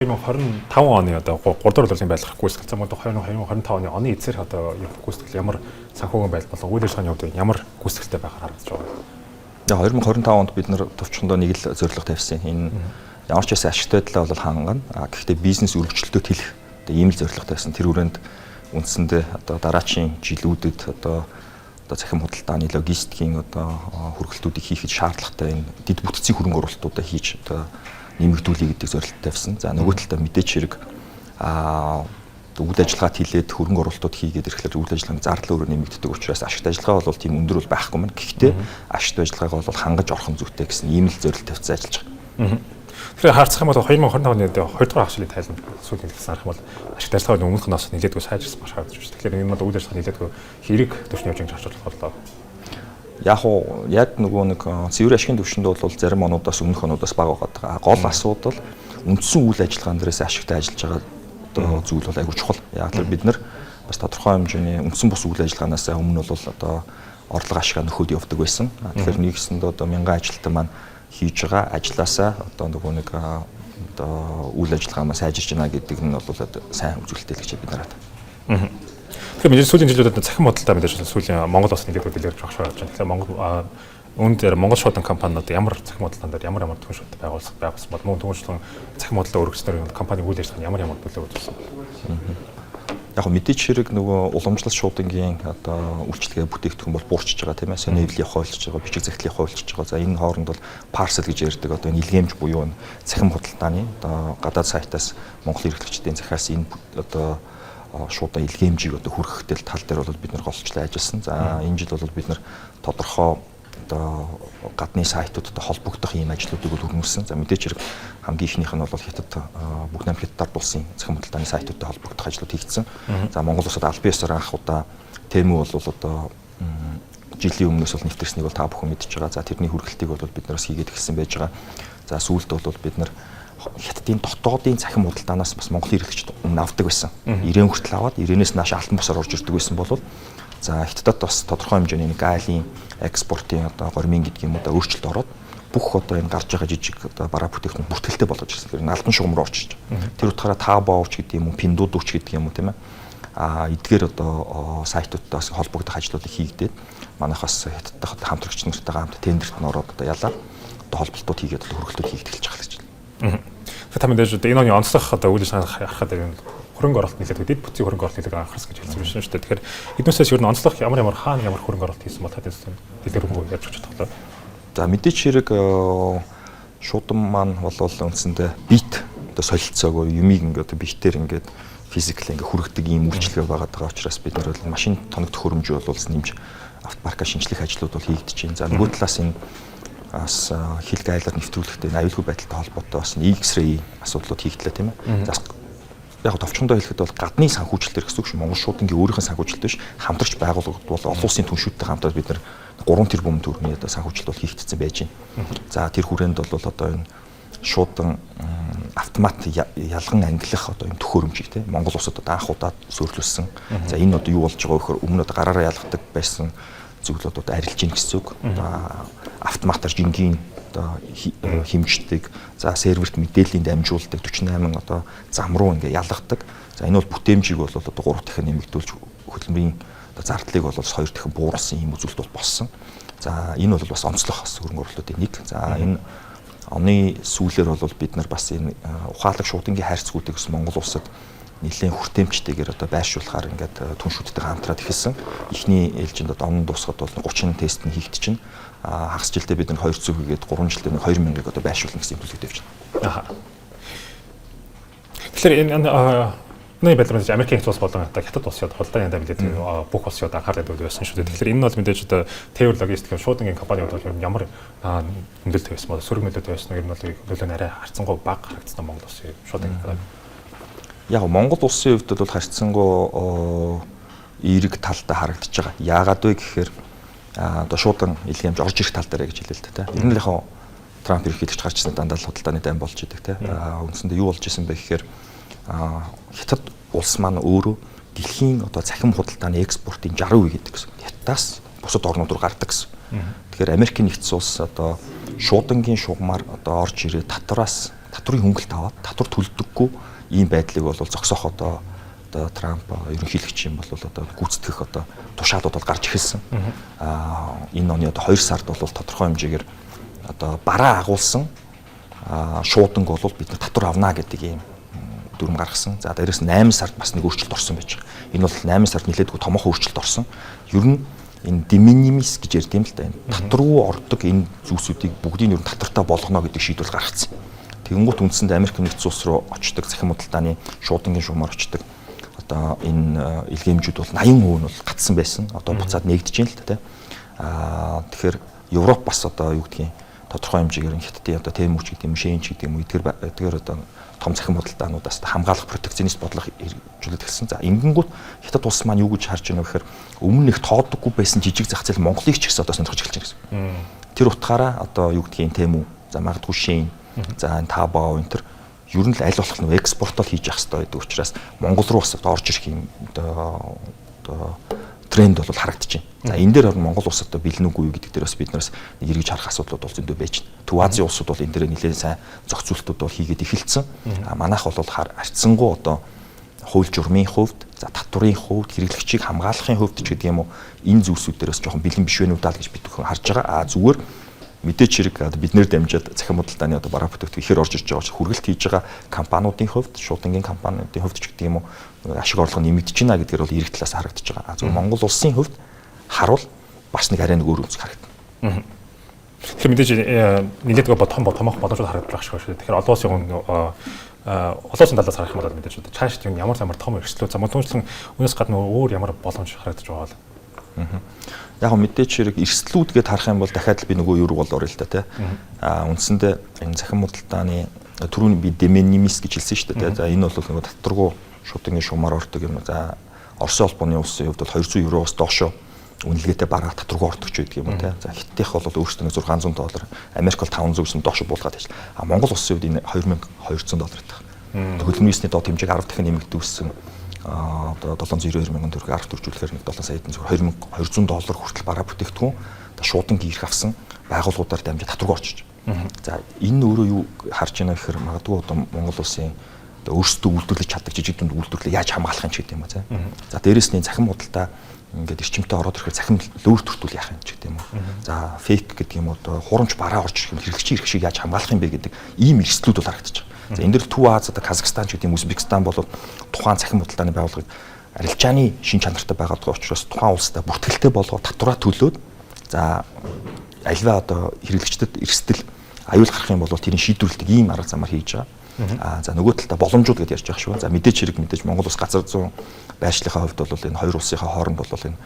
2025 оны одоо 3 дугаар улсын байлгах гүйцэтгэл замд 2025 оны эцсээр одоо гүйцэтгэл ямар санхүүгийн байдал болон үйл ажиллагааны хувьд ямар гүйцэтгэлтэй байхаар харагдаж байгаа. Яг 2025 онд бид нар товчхондоо нэг л зорилго тавьсан. Энэ ямар ч байсан ашигтай талаа бол хангана. Гэхдээ бизнес өргөжлөлтөд хэлэх одоо ийм л зорилго тавьсан. Тэр хүрээнд үндсэндээ одоо дараачийн жилүүдэд одоо захим худалдааны логистикийн одоо хөргөлтүүдийг хийхэд шаардлагатай энэ дэд бүтцийн хөрөнгө оруулалтуудаа хийж одоо нэмэгдүүлэх гэдэг зорилттой тавьсан. За нөгөө талдаа мэдээч хэрэг үйл ажиллагаат хилээд хөрөнгө оруулалтууд хийгээд ирэхлээр үйл ажиллагааны зардал өөрөө нэмэгддэг учраас ашигт ажиллагаа бол тийм өндөр бол байхгүй мэн. Гэхдээ ашигт ажиллагаагаа бол хангаж орох нь зүйтэй гэсэн ийм л зорилт тавьсан ажиллаж байгаа. Тэгэхээр харцах юм бол 2025 оны 2 дугаар хагшилын тайлбар сүүлийн хэлсэн арах бол ашигт ажиллагааны өмнөх нас нэлээдгүй сайжирсан маш харагдаж байна. Тэгэхээр энэ бол үйл ажиллагаа нэлээдгүй хэрэг төвчний явж харж болох болоо. Яг нөгөө нэг цэвэр ашигын түвшинд бол зарим онуудаас өмнөх онуудаас бага байгаа. Гол асуудал үндсэн үйл ажиллагаан дээрээс ашигтай ажиллаж байгаа одоо зүйл бол айгүй чухал. Яг л бид нар бас тодорхой хэмжээний үндсэн бус үйл ажиллагаанаас өмнө бол одоо орлого ашигаа нөхөд явдаг байсан. Тэгэхээр нэгсэнд одоо мянган ажилтан маань хийж байгаа ажилласаа одоо нөгөө нэг одоо үйл ажиллагаа маань сайжирч байна гэдэг нь бол сайн үзүүлэлттэй л гэж бид нараад. Тэгэхээр мэдээж сүүлийн жилүүдэд захин бодолтой мэдээж сүүлийн Монгол бас нэлээд дэлгэрч багш болж байна. Тэгэхээр Монгол шуудан компаниуд ямар захин бодолтон дээр ямар түн шууд байгуулсан бол мөн түншлэн захин бодлоо өргөжлөөр компани үйл ажиллагааны ямар төлөв үзүүлсэн. Яг мэдээч хэрэг нөгөө уламжлалт шуудангийн одоо үйлчлэгээ бүтээгдэхүүн бол буурчж байгаа тийм ээ. Нэвлэл явахуулж байгаа, бичиг захидлын явахуулж байгаа. За энэ хооронд бол парсел гэж ярьдаг одоо энэ илгээмж буюу захин худалдааны одоо гадаад сайтаас Монгол эрхлэгчдийн захиас энэ одоо шуудан илгээмжийг одоо хүргэхтэл тал дээр бол бид нар голчлон ажилласан. За энэ жил бол бид нар тодорхой одоо гадны сайтуудтай холбогдох ийм ажлуудыг бол хөрвүүлсэн. За мэдээч хэрэг хамгийн ихнийх нь бол Хятад Бүгд найрамд Хятад улсын захин худалдааны сайтуудтай холбогдох ажлууд хийгдсэн. За Монгол улсад аль биесээр анх удаа Тему бол одоо жилийн өмнөөс бол нэвтэрснийг бол та бүхэн мэдж байгаа. За тэрний хүргэлтийг бол бид нараас хийгээд эхэлсэн байж байгаа. За сүүлд бол бид нар Хятадын дотоодын захин худалдаанаас бас Монгол эрхлэгчид өмнө авдаг байсан. 90 хүртэл аваад 90-ээс нааш алтан босоор орж ирдэг байсан бол за Хятадд бас тодорхой хэмжээний нэг айлын экспортын одоо гормын гэдэг юм уу өөрчлөлт ороод бүх одоо энэ гарч байгаа жижиг одоо бараа бүтээгдэхүүн бүртгэлтэй болгож ирсэн. Тэр алтан шугам руу орчиж. Тэр утгаараа Taobao-ч гэдэг юм уу, Pinduoduo-ч гэдэг юм уу тийм ээ. Эдгээр одоо сайтуудаас холбогдох ажлуудыг хийгдээд манайхаас Хятадтай хамтрагч нартайгаа хамт тендерт нь ороод одоо ялаа одоо холболтууд хийгээд хөргөлтүүд хийгдэх гэж байгаа гэж байна. Тэгэхээр та мэдээж энэ оны онцлог одоо үйл ажиллагааны харахад энэ хөрөнгө оруулалт нэлээд дэд бүтцийн хөрөнгө оруулалт нэлээд анхаарсан гэж хэлсэн байна шүү дээ. Тэгэхээр эднээсээс ер нь онцлог ямар хаана ямар хөрөнгө оруулалт хийсэн бол тань дэлгэр хөнгө ярьж чадлаа. За мэдээч хэрэг шуудан маань бол үндсэндээ бит одоо солилцоог юмыг ингээд битээр ингээд физикл ингээд хүргэдэг ийм үйлчлэгээ байгаа учраас бид нар бол машин тоногдох хөрөмжөө бол нэмж автопарка шинжлэх ажлууд бол хийгдэж байна. За нөгөө талаас энэ бас хил гайлаар нэвтрүүлэхдээ аюулгүй байдалтай холбоотой бас X-ray асуудлууд хийгдлээ тийм ээ. За яг товчхондоо хэлэхэд бол гадны санхүүжилтээр гэсэн үг шүү. Монгол шуудангийн өөрийнх нь санхүүжилт биш, хамтрагч байгууллагууд бол олон улсын түншүүдтэй хамтраад бид нар 3 тэрбум төгрөгийн одоо санхүүжилт бол хийгдсэн байж байна. За тэр хүрээнд бол одоо энэ шуудан автомат ялган ангилах одоо энэ төхөөрөмжийг тийм Монгол улсад одоо анх удаа суурилуулсан. За энэ одоо юу болж байгаа вэ гэхээр өмнө одоо гараараа ялгадаг байсан зүйлүүд одоо арилж ийн гэсэн үг. Автоматар жингийн одоо хэмждэг. За серверт мэдээллийн дамжуулдаг 48 одоо зам руу ингээ ялгадаг. За энэ бол бүтээмжийг бол одоо 3 дахин нэмэгдүүлж хөдөлмөрийн одоо зардлыг бол 2 дахин бууруулсан юм үзүүлэлт бол болсон. За энэ бол бас онцлог бас хөрөнгө оруулалтын нэг. За энэ оны сүүлээр бол бид нар бас энэ ухаалаг шуудангийн хайрцагуудыг бас Монгол улсад нэлээд хүртээмжтэйгээр одоо байршуулахаар ингээд түншүүдтэй хамтраад эхэлсэн. Эхний ээлжинд одоо он дуусгаад бол 30 тест нь хийгдчихэв. Хагас жилдээ бид нэг 200 хийгээд 3 жилдээ нэг 2000-ыг одоо байршуулна гэсэн төлөвлөлт тавьж байна. Тэгэхээр энэ байдлаар Америкийн улс болон Хятад улсууд худалдааны дамжуулалт бүх улсууд анхаарал тавьдаг байсан шүү дээ. Тэгэхээр энэ бол мэдээж одоо Тевер логистик шуудангийн компаниуд бол ямар нөлөөлт тавьсан бол сөрөг нөлөөт тавьсан гэх юм бол нөлөө нь арай харьцангуй бага харагдсан Монгол улсын шуудангийн компани. Яг Монгол улсын хувьд бол харьцангуй эерэг талдаа харагдаж байгаа. Яагаад вэ гэхээр одоо шуудан илгээмж орж ирэх тал дээр гэж хэлээ л дээ. Ер нь л яг Трамп ерөнхийлөгч гарч ирсэн дандаа худалдааны дайм болж идэг те. Үндсэндээ юу болж исэн бэ гэхээр Хятад улс маань өөрөө дэлхийн одоо захин худалдааны экспортын 60% гэдэг гэсэн. Хятадаас бусад орнууд руу гардаг гэсэн. Тэгэхээр Америкийн нэгдсэн улс одоо шуудангийн шугамар одоо орж ирээ татвараас татврын хөнгөлт аваад татвар төлдөггүй ийм байдлыг бол зогсоох одоо Трамп ерөнхийлөгч юм бол одоо гүйцэтгэх одоо тушаалууд бол гарч эхэлсэн. Энэ оны одоо 2 сард бол тодорхой хэмжээгээр одоо бараа агуулсан шууданг бол бид нар татвар авна гэдэг ийм дүрм гаргасан. За дээрээс 8 сард бас нэг өөрчлөлт орсон байж байгаа. Энэ бол 8 сард нэлээдгүй томоохон өөрчлөлт орсон. Ер нь энэ de minimis гэж ярьд юм л да. Энэ татвар руу ордог энэ зүйлсүүдийг бүгдийг ер нь татвартай болгоно гэдэг шийдвэр гаргацсан. Тэгэнгუთ үндсэндээ Америк нэгдсэн улс руу очдог захин худалдааны шуудангийн шугамар очдог. Одоо энэ илгээмжүүд бол 80% нь бол гатсан байсан. Одоо буцаад нэгдэж байна л да. Тэгэхээр Европ бас одоо юу гэдгийг тодорхой хэмжээгээр хятадын одоо тэмүүч гэдэг юм, шээнч гэдэг юм, эдгээр одоо том захин худалдаануудаас хамгаалах протекционист бодлого хэрэгжүүлээд эхэлсэн. За ингэнгүүт хятад улс маань юу гэж харж байна вэ гэхээр өмнө их тооддоггүй байсан жижиг зах зээл Монголыг ч гэсэн одоо сонирхож эхэлж байна гэсэн. Тэр утгаараа одоо юу гэдгийг тэмүү, за магадгүй шээн, за энэ Taobao энэ төр ер нь л аль болох нэг экспортол хийж явах хэрэгтэй гэдэг учраас Монгол руу бас орж ирэх юм одоо тренд бол харагдаж байна. За энэ дээр Монгол улс одоо бэлэн үгүй гэдэг дээр бас бид нараас нэг эргэж харах асуудлууд бол зөндөө байж байна. Төв Азийн улсууд бол энэ дээр нэлээд сайн зохицуултууд бол хийгээд эхэлсэн. Манайх бол харьцангуй одоо хууль журмын хувьд, за татврын хувьд, хэрэглэгчийг хамгаалахын хувьд ч гэдэг юм уу энэ зүйлсүүд дээрээс жоохон бэлэн биш вэ нүдэ л гэж бид бүхэн харж байгаа. Зүгээр мэдээч хэрэг биднэр дамжаад захин худалдааны одоо бараа бүтээгдэхүүн ихээр орж ирж байгаа ч хүргэлт хийж байгаа компаниудын хувьд, шуудангийн компаниудын хувьд ч гэдэг юм уу ашиг орлого нэмэгдэж байна гэдгээр бол эрэг талаас харагдаж байгаа. Зөвхөн Монгол улсын хувьд харуул бас нэг арай нэг өөр үнцэг харагдана. Тэгэхээр мэдээж нэлээдгүй томоохон боломжууд харагдаж байгаа шүү дээ. Тэгэхээр олон улсын талаас харах юм бол мэдээж цааш тийм ямар том эрсдлүүд за мөн үнээс гадна өөр ямар боломж харагдаж байгаа бол. Яг мэдээч хэрэг эрсдлүүд гэдээ харах юм бол дахиад л би нөгөө юу руу бол орё л та тий. Үндсэндээ энэ захин худалдааны түрүүний би de minimis гэж хэлсэн шүү дээ тий. За энэ бол нөгөө татваргүй шуудангийн шугамар ордог юм. За Оросын холбооны улсын хувьд бол 200 евроос доошо үнэлгээтэй бараа татваргүй ордог ч гэдэг юм уу тий. За Хятадынх бол өөрсдөө $600, Америк бол $500 гэсэн доошо буулгаад ажиллаа. Монгол улсын хувьд энэ $2200 тах. Хөлбөмбөний доод хэмжээг 10 дахин нэмэгдүүлсэн. Одоо 792 мянган төгрөг арга төржүүлэхээр нэг 7 саяд зүгээр $2200 хүртэл бараа бүтээгдэхүүн шуудангийн ирэх авсан байгууллагуудаар дамжиж татваргүй орчиж. За энэ өөрөө юу харж байна гэхээр магадгүй одоо Монгол улсын өөрсдөө үйлдвэрлэж чаддаг жижиг дунд үйлдвэрлэлийг яаж хамгаалах юм ч гэдэг юм ба. За дээрэс нь захин худалдаа ингээд эрчимтэй ороод ирэхээр захин лөөр төртүүл яах юм ч гэдэг юм уу. За фейк гэдэг юм одоо хурамч бараа орж ирэх юм хэрэглэгчийн ирэх шиг яаж хамгаалах юм бэ гэдэг ийм эрсдлүүд бол харагдаж байгаа. За энэ дэр Төв Аз одоо Казахстан ч гэдэг юм Узбекистан бол тухайн захин худалдааны байгууллагыг арилжааны шин чанартай байгуулга учраас тухайн улстай бүртгэлтэй болгоод татвараа төлөөд за альва одоо хэрэглэгчдэд эрсдэл аюул гарах юм бол тэрийг шийдвэрлэдэг ийм арга замаар хийж байгаа. За нөгөө талдаа боломжууд гэдээ ярьж байгаа шүү. За мэдээч хэрэг мэдээж Монгол улс газар зүүн байршлахаа хувьд бол энэ хоёр улсынхаа хооронд бол энэ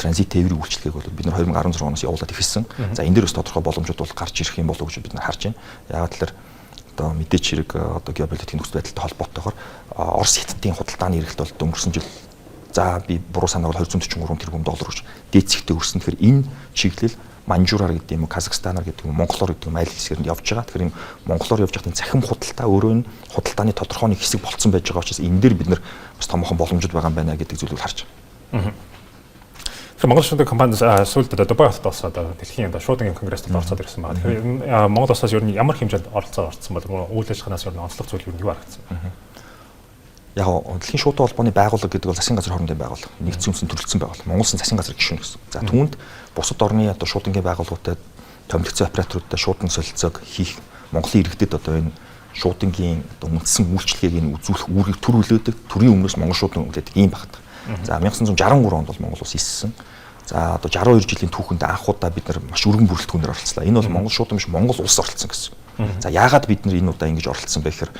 транзит тээврийн үйлчлэгийг бол бид нар 2016 оноос явуулаад эхэлсэн. За энэ дээр бас тодорхой боломжууд бол гарч ирэх юм болов уу гэж бид нар харж байна. Яагаад тэгэхээр одоо мэдээч хэрэг одоо геополитикийн нөхцөл байдалтай холбоотойгоор Орос Хятадын худалдааны эргэлт бол өнгөрсөн жил за би буруу санаа бол $243 тэрбум гэж дээдсэгтэй өрсөн. Тэгэхээр энэ чиглэл манжураар гэдэг юм уу Казахстанаар гэдэг юм Монголоор гэдэг юм аль хэсгээр нь явж байгаа. Тэгэхээр энэ Монголоор явж байхдаа захин худалдаа өөрөө нь худалдааны тодорхой нэг хэсэг болцсон байж байгаа учраас энэ дээр бид нар бас томоохон боломжууд байгаа юм байна гэдэг зүйлийг харж байгаа. Тэгэхээр Монгол шуудангийн компаниас сүүлд Дубай хотод бас одоо дэлхийн шуудангийн конгресст орцоод ирсэн байна. Тэгэхээр Монгол улсаас ер нь ямар хэмжээнд оролцоод орцсон бол үйл ажиллагаанаас ер нь онцлог зүйл юу харагдсан? Яг дэлхийн шуудан холбооны байгууллага гэдэг бол засгийн газар хоорондын байгууллага. Нэгдсэн үндэсний төрөлцсөн байгууллага. Монгол улсын засгийн газар гишүүн гэсэн. За түүнд бусад орны одоо шуудангийн байгууллагуудад томилогцсон операторуудад шуудан солилцоог хийх Монголын иргэдэд одоо энэ шуудангийн одоо үндсэн үйлчлэгийг энэ үзүүлэх үүргийг төрүүлээд төрийн өмнөөс Монгол шуудан үлдээдэг ийм багт. За 1963 онд бол Монгол улс иссэн. За одоо 62 жилийн түүхэнд анхудаа бид нар маш өргөн бүрэлдэхүүнээр оролцлоо. Энэ бол Монгол шуудан биш Монгол улс оролцсон гэсэн. За яагаад бид нар энэ удаа ингэж оролцсон бэ гэхээр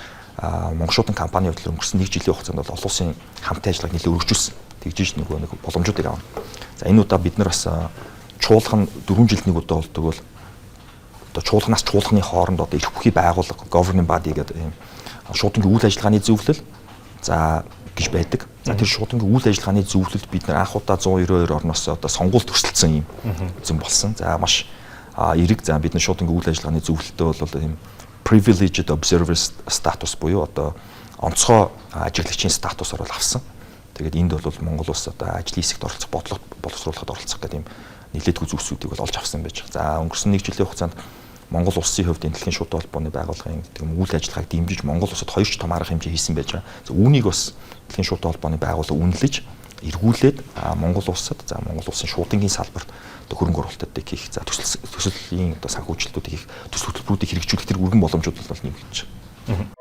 Монгол шуудан компани хувьд өнгөрсөн 1 жилийн хугацаанд бол олон улсын хамтын ажиллагааг нэлээд өргөжүүлсэн. Тэгжиж нэг боломжуудыг авна. За энэ удаа бид нар бас чуулган 4 жилд нэг удаа болдог бол одоо чуулганаас чуулганы хооронд одоо эрх бүхий байгууллага governing body гэдэг юм шуудангийн үйл ажиллагааны зөвлөл за гэж байдаг. За тэр шуудангийн үйл ажиллагааны зөвлөлд бид нар анх удаа 192 орноос одоо сонгуульд өрсөлдсөн юм зөв болсон. За маш эрэг за бид нар шуудангийн үйл ажиллагааны зөвлөлтөө бол ийм privileged observer status буюу одоо онцгой ажиглагчийн статусаар бол авсан. Тэгээд энд бол Монгол улс одоо ажлын хэсэгт оролцох бодлого боловсруулахад оролцох гэдэг юм нэлээдгүй зүйлсүүдийг бол олж авсан байж байгаа. За өнгөрсөн 1 жилийн хугацаанд Монгол улсын хувьд энэ дэлхийн шуудын холбооны байгууллагын үйл ажиллагааг дэмжиж Монгол улсад хоёр ч том арга хэмжээ хийсэн байж байгаа. Үүнийг бас дэлхийн шуудын холбооны байгууллага үнэлж эргүүлээд Монгол улсад Монгол улсын шуудангийн салбарт хөрөнгө оруулалтыг хийх, төслийн санхүүжилтүүдийг хийх, төсөл хөтөлбөрүүдийг хэрэгжүүлэх тэр өргөн боломжууд бол нэмэгдэж байна.